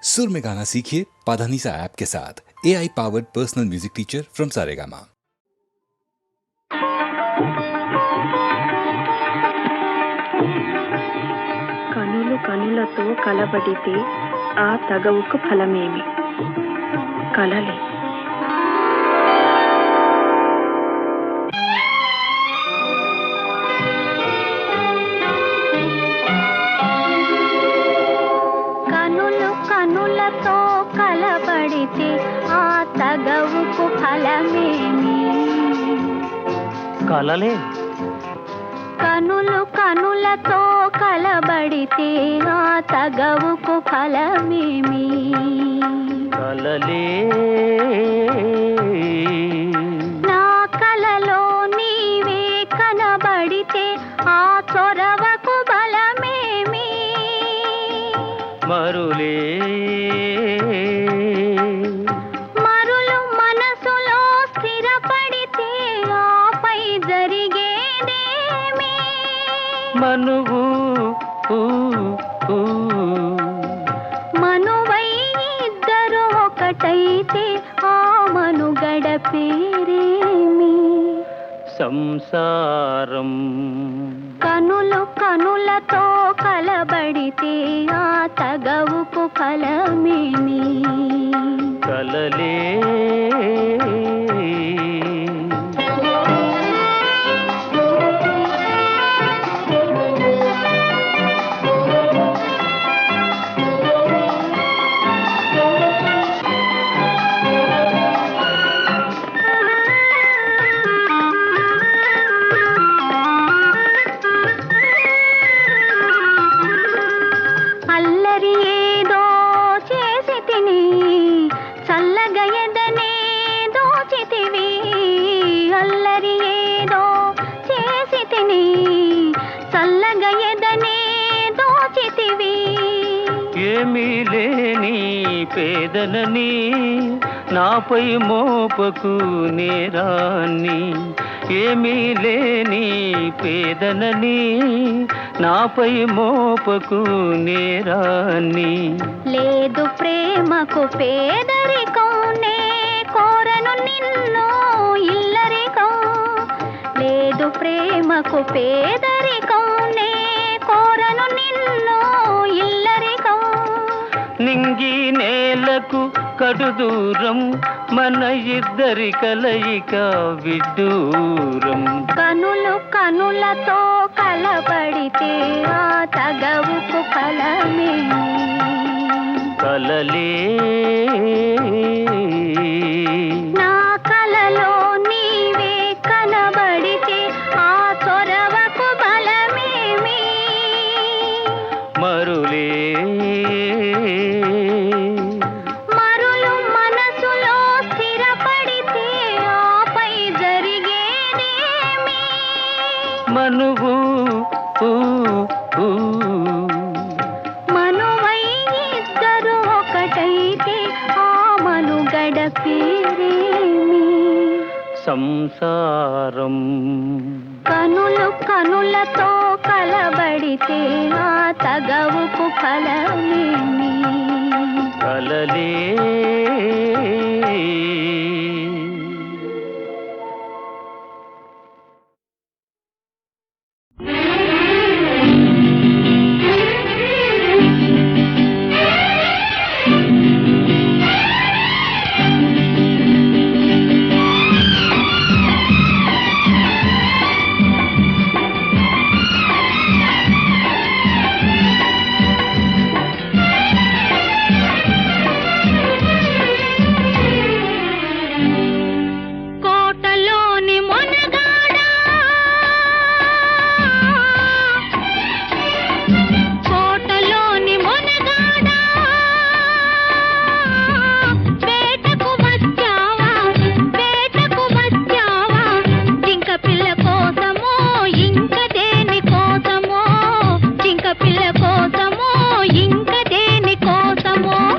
सुर में गाना सीखिए पाधानीसा ऐप के साथ। AI powered personal music teacher from Saregama. కనులు కనులతో కలబడితే ఆ తగవుకు ఫలమేమి? కలలే. కనులు కనులతో కలబడితే ఆ తగవుకు ఫలమేమి? కలలే. కనులు కనులతో కలబడితే ఆ తగవుకు ఫలమేమి? కలలే. నా కలలో నీవే కనబడితే ఆ చొరవకు బలమేమి? మరులే. మరులు మనసులో స్థిరపడితే ఆపై జరిగేదేమి? మనువు మనువై ఇద్దరు ఒకటైతే ఆ మనుగడ పేరేమి? సంసారం. కనులు కనులతో కలబడితే ఆ తగవుకు ఫలమేమి? కలలే. అల్లరి ఏదో చేసి తిని చల్లగా ఎదనే దోచితివి. అల్లరి ఏదో చేసి తిని చల్లగా ఎదనే దోచితివి. ఏమీ లేని పేదలని నాపై మోపకు నేరాన్ని. ఏమీ లేని పేదలని నాపై మోపకు నేరాన్ని. లేదు ప్రేమకు పేదరికం, నే కోరను నిన్ను ఇల్లరికం. లేదు ప్రేమకు పేదరికం, నే కోరను నిన్ను ఇల్లరికం. నింగి నేలకు కడు దూరం, మన ఇద్దరి కలయిక విడ్డూరం. కనులు కనులతో కలబడితే ఆ తగవుకు ఫలమేమి? కలలే. నా కలలో నీవే కనబడితే ఆ చొరవకు బలమేమి? మరులే. మరులు మనసులో స్థిరపడితే ఆపై జరిగేదేమి? మనువు మనువై ఇద్దరు ఒకటైతే ఆ మనుగడ పేరేమి? సంసారం. కనులు కనులతో కలబడితే ఆ తగవుకు ఫలమేమి? కలలే.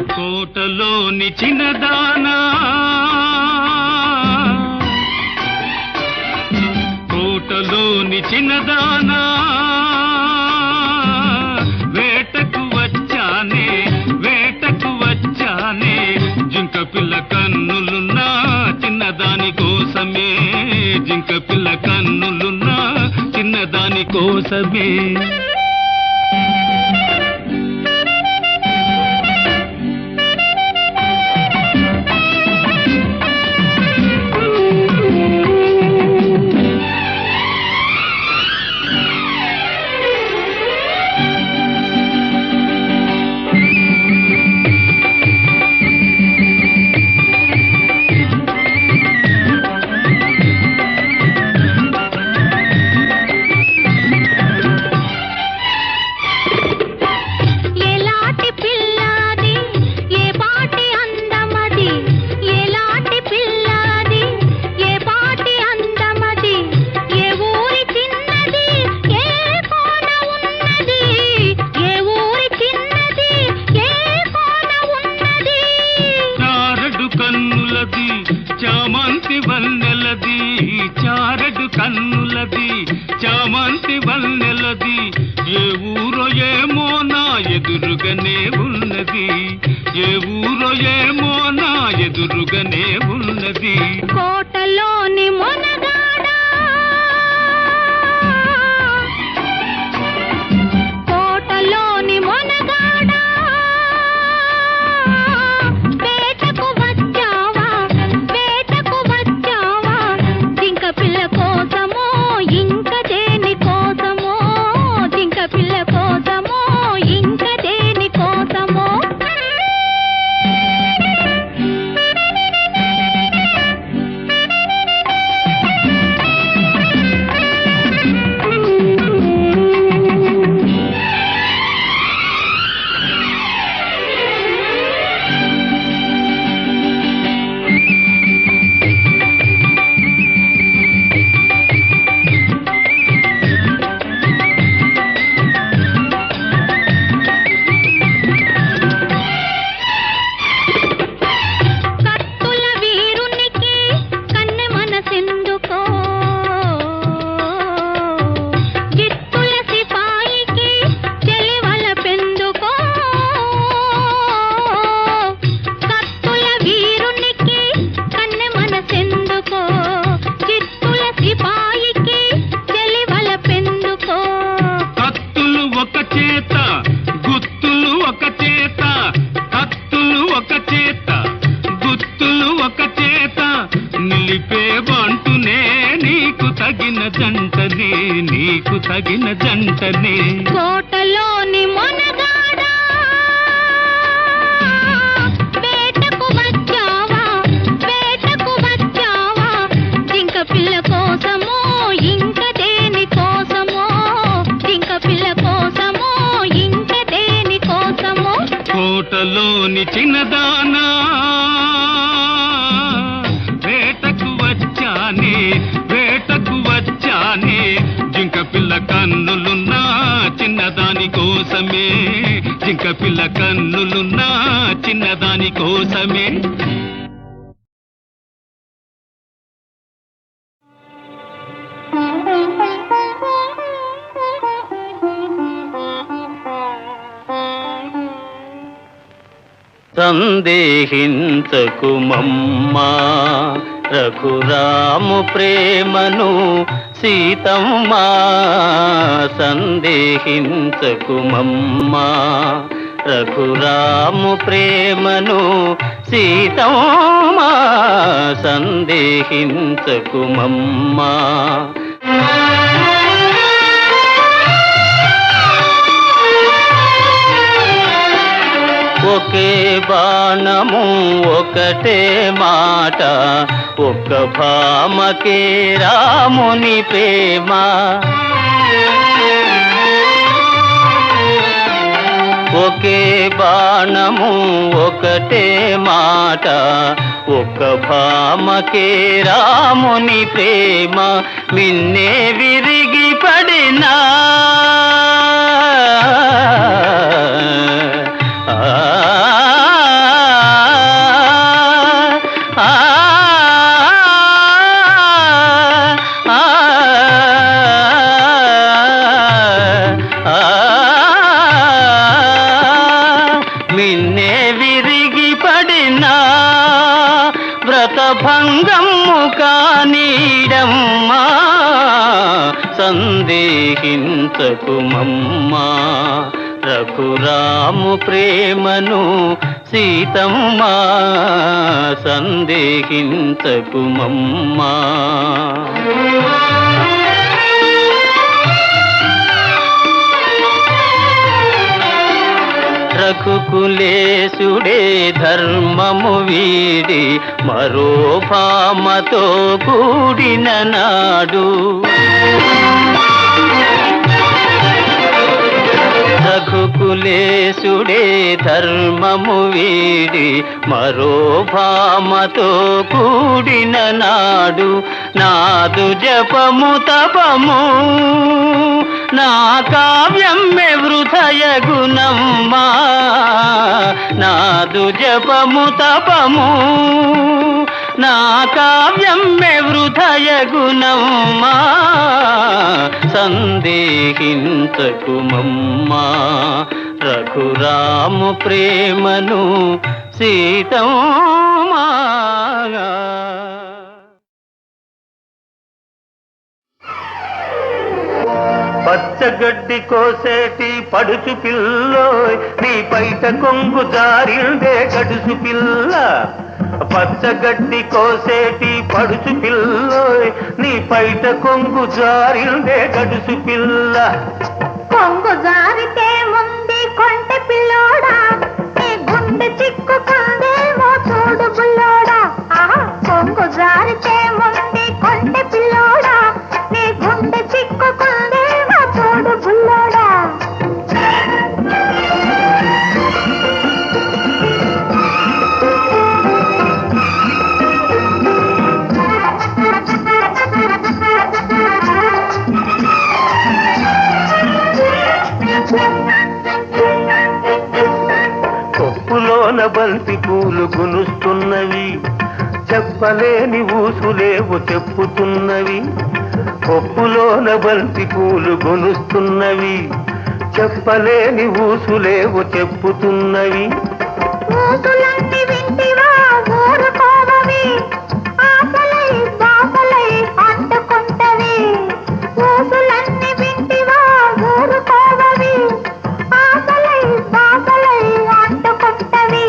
కోటలోని చిన్నదానా, కోటలోని చిన్నదానా, వేటకు వచ్చానే, వేటకు వచ్చానే. కోసమే. చామంతి వన్నెలది చారడు కన్నులది చామంతి వన్నెలది ఏ ఊరో ఏమో నా ఎదురుగానే ఉన్నది ఏ ఊరో ఏమో నా ఎదురుగానే ఉన్నది కోటలోని మొనగాడా కోటలోని మొనగాడా వేటకు వచ్చావా జింక పిల్ల కోసమో ఇంక దేని కోసమో జింక పిల్ల కోసమో ఇంక దేని కోసమో నీకు తగిన జంటనే కోటలోని మొనగాడా వేటకు వచ్చావా జింక పిల్ల కోసమో ఇంక దేని కోసమో జింక పిల్ల కోసమో ఇంక దేని కోసమో కోటలోని చిన్నదానా వేటకు వచ్చానే జింక పిల్ల కన్నులున్నా చిన్నదాని కోసమే జింక పిల్ల కన్నులున్నా చిన్నదాని కోసమే సందేహించకుమమ్మా రఘురాము ప్రేమను సీతమ్మా సందేహించకుమమ్మా రఘురాము ప్రేమను సీతమ్మా సందేహించకుమమ్మా ఒకే బాణము ఒకటే మాట ఒక్క భామకే రాముని ప్రేమ ఒకే బాణము ఒకటే మాట ఒక్క భామకే రాముని ప్రేమ మిన్నే విరిగి పడినా మిన్నే విరిగి పడినా వ్రతభంగం కమ్ము కానీడమ్మా సందేహించకుమమ్మా రఘురాము ప్రేమను సీతమ్మా సందేహించకుమమ్మా రఘుకులేశుడే ధర్మము వీడి మరో భామతో కూడిన నాడు రఘుకులేశుడే ధర్మము వీడి మరో భామతో కూడిన నాడు నాదు జపము తపము నా కావ్యమ్మె వృథయ గుణమ్మా నాదు జపము తపము నా కావ్యమ్మె వృథయ గుణమ్మా సందేహించకుమమ్మా రఘురాము ప్రేమను సీతమ్మా పచ్చగడ్డి కోసేటి పడుచు పిల్లోయ్ నీ పైట కొంగు జారిందే గడుసు పిల్ల పచ్చగడ్డి కోసేటి పడుచు పిల్లోయ్ నీ పైట కొంగు జారిందే గడుసు పిల్ల కొంగు జారితే ముందు కొంటె పిల్లోడా నీ గుండె చిక్కుకుందేమో చూడు బుల్లోడా కొంగు జారితే ముందు కొంటె పిల్లోడా నీ గుండె చిక్కుకుందేమో చూడు బుల్లోడా కొప్పులోన బంతి పూలు గునుస్తున్నవి చెప్పలేని ఊసులేవు చెప్పుతున్నవి కొప్పులోన బంతి పూలు గునుస్తున్నవి చెప్పలేని ఊసులేవు చెప్పుతున్నవి ఊసులన్నీ వింటివా ఊరుకోవవి ఆశలై బాసలై అంటుకుంటవి ఊసులన్నీ వింటివా ఊరుకోవవి ఆశలై బాసలై అంటుకుంటవి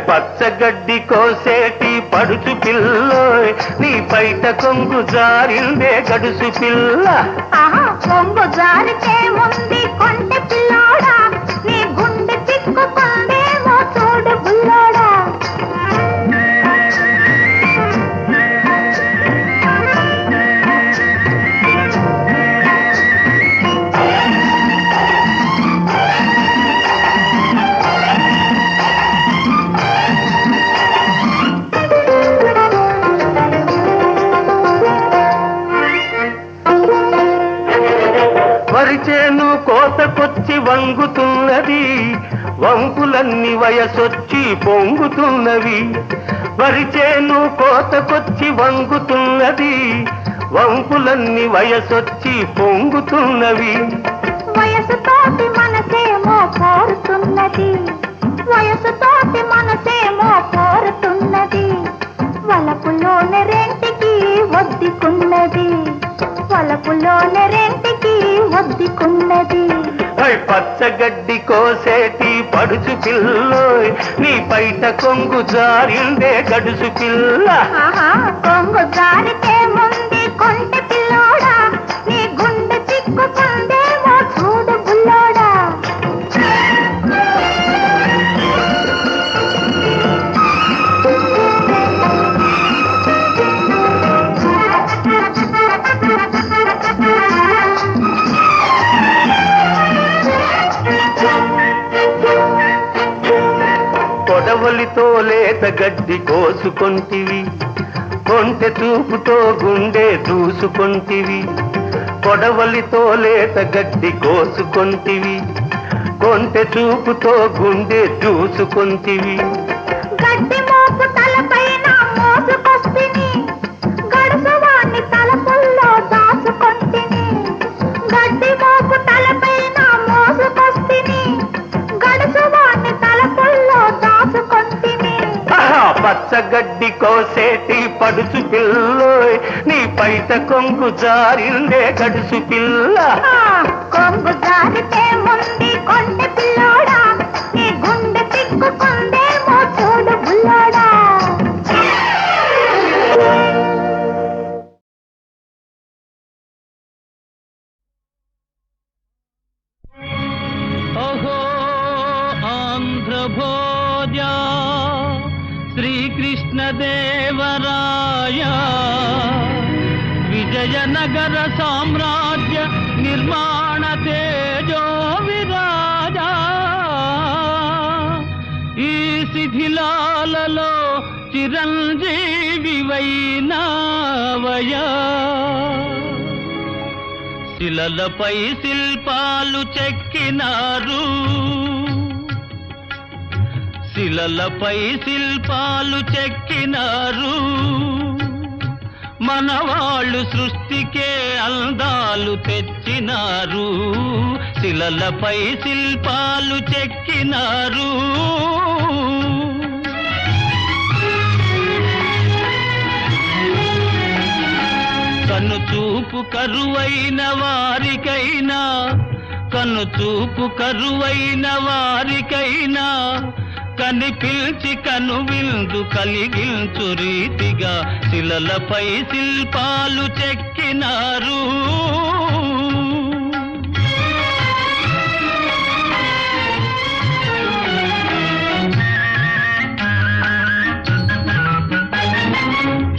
పచ్చగడ్డి కోసేటి పడుచు పిల్లోయ్ నీ పైట కొంగు జారిందే గడుసు పిల్ల కొంగు జారితే ముందు కొంటె పిల్లోడా నీ గుండె చిక్కుకుందేమో చూడు బుల్లోడా వరిచేను కోతకొచ్చి వంగుతున్నది వంపులన్నీ వయసొచ్చి పొంగుతున్నవి వరిచేను కోతకొచ్చి వంగుతున్నది వంపులన్నీ వయసొచ్చి పొంగుతున్నవి వయసుతోటి మనసేమో కోరుతున్నది వయసుతోటి మనసేమో కోరుతున్నది వలపులోని రెంటికి ఒద్దుకున్నది వలపులోని రెంటికి ఒద్దుకున్నది పచ్చగడ్డి కోసేటి పడుచు పిల్లోయ్ నీ పైట కొంగు జారిందే గడుసు పిల్ల కొంగు జారితే ముందు కొంటె పిల్లోడా నీ గుండె చిక్కుకుందేమో చూడు బుల్లోడా కొడవలితో లేత గడ్డి కోసుకొంటివి కొంటె చూపుతో గుండె దూసుకొంటివి కొడవలితో లేత గడ్డి కోసుకొంటివి కొంటె చూపుతో గుండె దూసుకొంటివి గడ్డి మోపు తలపైన మోసుకొస్తిని గడుసువాణ్ణి తలపుల్లో దాచుకొంటిని గడ్డి మోపు తలపైన మోసుకొస్తిని గడుసువాణ్ణి తలపుల్లో దాచుకొంటిని పచ్చగడ్డి కోసేటి పడుచు పిల్లోయ్ నీ పైట కొంగు జారిందే గడుసు పిల్ల కొంగు జారితే ముందు కొంటె పిల్లోడా నీ గుండె తిక్కుకుందేమో చూడు బుల్లోడా. అహో ఆంధ్రభోజ శ్రీకృష్ణదేవరాయ విజయనగర సామ్రాజ్య నిర్మాణ తేజో విరాజ ఈ శిథిలాలలో చిరంజీవి వైనావయా శిలలపై శిల్పాలు చెక్కినారు శిలలపై శిల్పాలు చెక్కినారు మనవాళ్ళు సృష్టికే అందాలు తెచ్చినారు శిలలపై శిల్పాలు చెక్కినారు కన్ను చూపు కరువైన వారికైనా కన్ను చూపు కరువైన వారికైనా కనిపించి కను విందు కలిగించు రీతిగా శిలలపై శిల్పాలు చెక్కినారు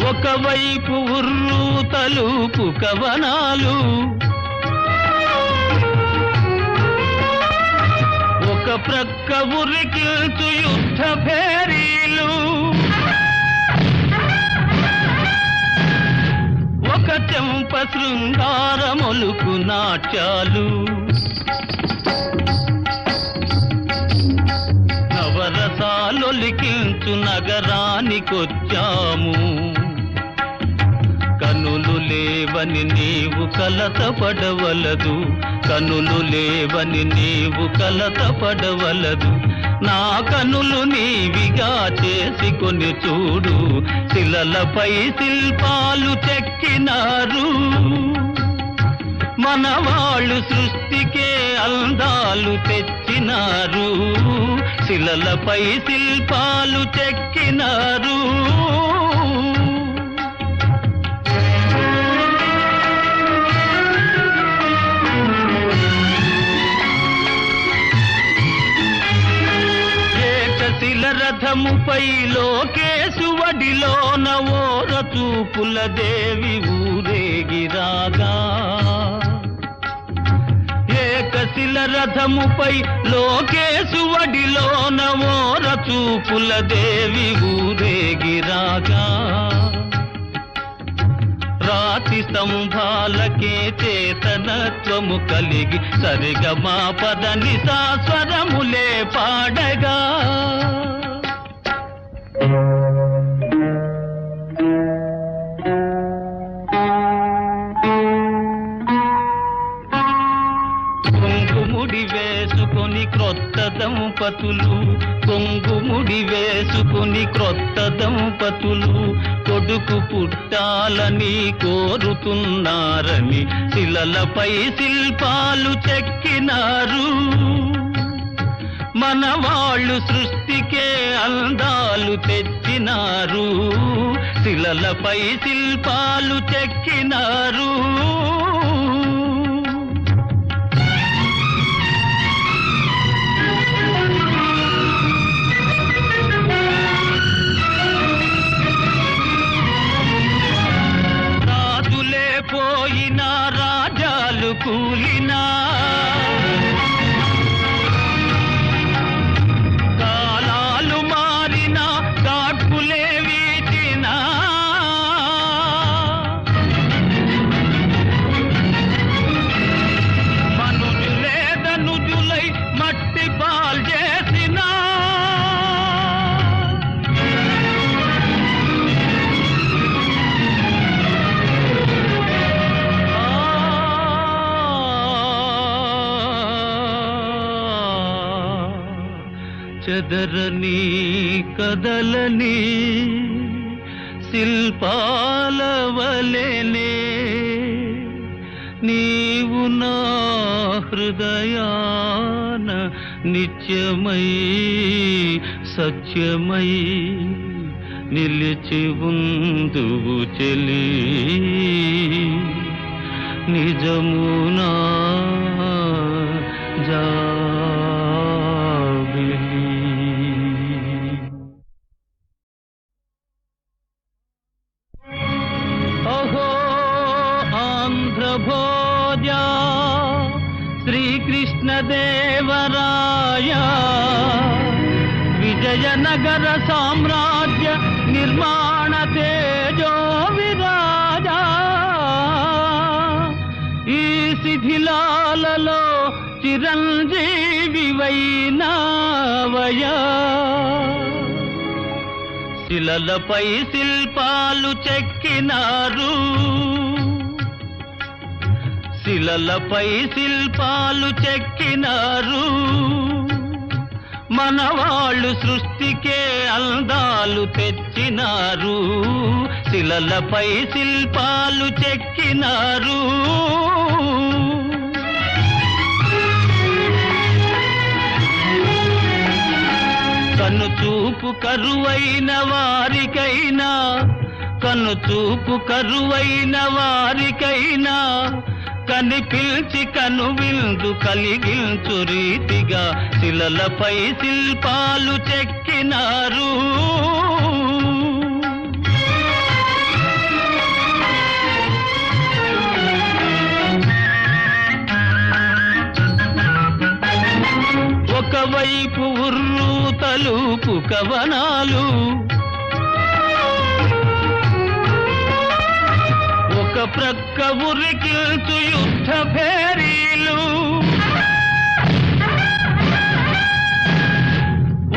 ఒకవైపు ఉర్రు తలుపు కవనాలు ఒక ప్రక్క ఉరికిల్చు యుద్ధ భేరీలు ఒక చెంప శృంగారమొలుకు నాట్యాలు నవరసాలొలికించు నగరానికొచ్చాము కనులు లేవని నీవు కలతపడవలదు కనులు లేవని నీవు కలతపడవలదు నా కనులు నీవిగా చేసుకొని చూడు శిలలపై శిల్పాలు చెక్కినారు మనవాళ్ళు సృష్టికే అందాలు తెచ్చినారు శిలలపై శిల్పాలు చెక్కినారు రథముపై లోకేశువడిలోన ఓర చూపుల దేవి ఊరేగిరాగా ఏకశిల రథముపై లోకేశువడిలోన ఓర చూపుల దేవి ఊరేగిరాగా రాతి స్తంభాలకే చేతనత్వము కలిగి సరిగమా పదని సాస్వరములే పాడగా కొంగుముడి వేసుకొని క్రొత్త దంపతులు కొంగుముడి వేసుకొని క్రొత్త దంపతులు కొడుకు పుట్టాలని కోరుతున్నారని శిలలపై శిల్పాలు చెక్కినారు మనవాళ్ళు సృష్టికే అందాలు తెచ్చినారు శిలలపై శిల్పాలు చెక్కినారు రాజులే పోయినా రాజాలు కూలినా కాలాలు మారినా కాట్పులే వీచినా చెదరని కదలని శిల్పాల వలెనే నీవు నా హృదయాన నిత్యమై సత్యమై నిలిచి ఉందువు చెలి నిజమునా జాబిలి. అహో ఆంధ్రభోజ శ్రీకృష్ణదేవరాయ విజయనగర సామ్రాజ్య నిర్మాణ తేజో విరాజ ఈ శిథిలాలలో చిరంజీవివైనావయా శిలలపై శిల్పాలు చెక్కినారు శిలలపై శిల్పాలు చెక్కినారు మనవాళ్ళు సృష్టికే అందాలు తెచ్చినారు శిలలపై శిల్పాలు చెక్కినారు కనుచూపు కరువైన వారికైనా కనుచూపు కరువైన వారికైనా కనిపిల్చి కనువిందు కలిగించు రీతిగా శిలలపై శిల్పాలు చెక్కినారు ఒకవైపు ఉర్రు తలుపు కవనాలు ఒక ప్రక్క ఉరికిల్చు యుద్ధ భేరీలు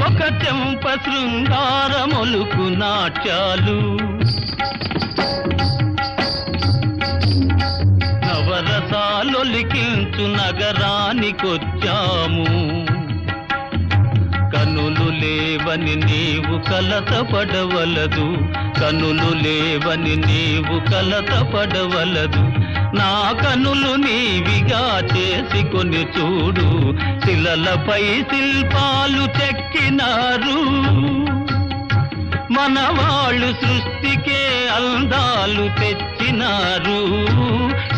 ఒక చెంప శృంగారమొలుకు నాట్యాలు నవరసాలొలికించు నగరానికొచ్చాము కనులు లేవని నీవు కలతపడవలదు కనులు లేవని నీవు కలతపడవలదు నా కనులు నీవిగా చేసుకొని చూడు శిలలపై శిల్పాలు చెక్కినారు మనవాళ్ళు సృష్టికే అందాలు తెచ్చినారు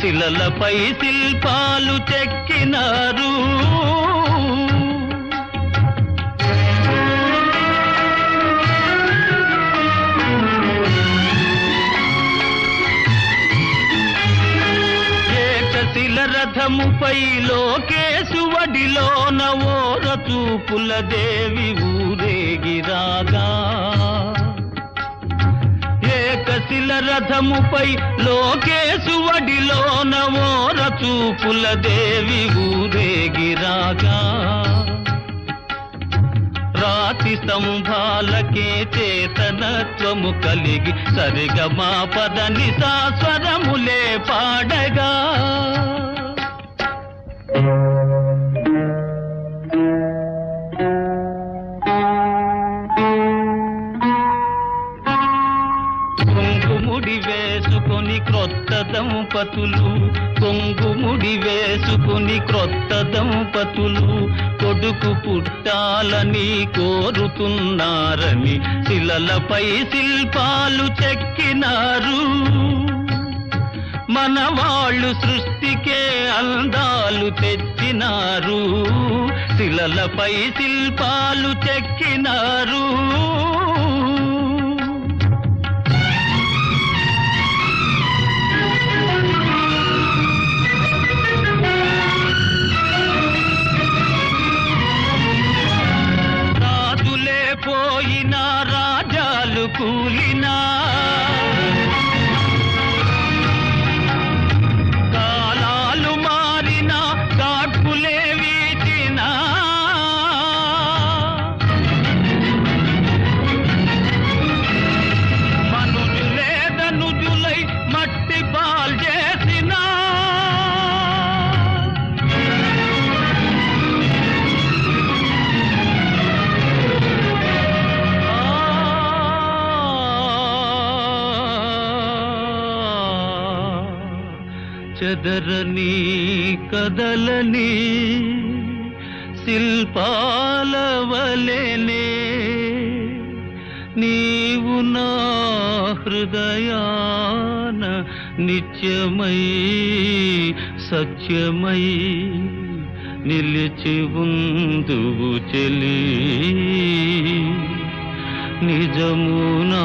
శిలలపై శిల్పాలు చెక్కినారు రథముపై లోకేశువడిలోన ఓర చూపుల దేవి ఊరేగిరాగా ఏకశిల రథముపై లోకేశువడిలోన ఓర చూపుల దేవి ఊరేగిరాగా రాతి స్తంభాలకే చేతనత్వము కలిగి సరిగమా పదని సాస్వరములే పాడగా కొంగుముడి వేసుకొని క్రొత్త దంపతులు కొంగుముడి వేసుకొని క్రొత్త దంపతులు కొడుకు పుట్టాలని కోరుతున్నారని శిలలపై శిల్పాలు చెక్కినారు మనవాళ్ళు సృష్టికే అందాలు తెచ్చినారు శిలలపై శిల్పాలు చెక్కినారు రాజులే పోయినా రాజాలు కూలినా చెదరని కదలని శిల్పాల వలెనే నీవు నా హృదయాన నిత్యమై సత్యమై నిలిచి ఉందువు చెలి నిజమునా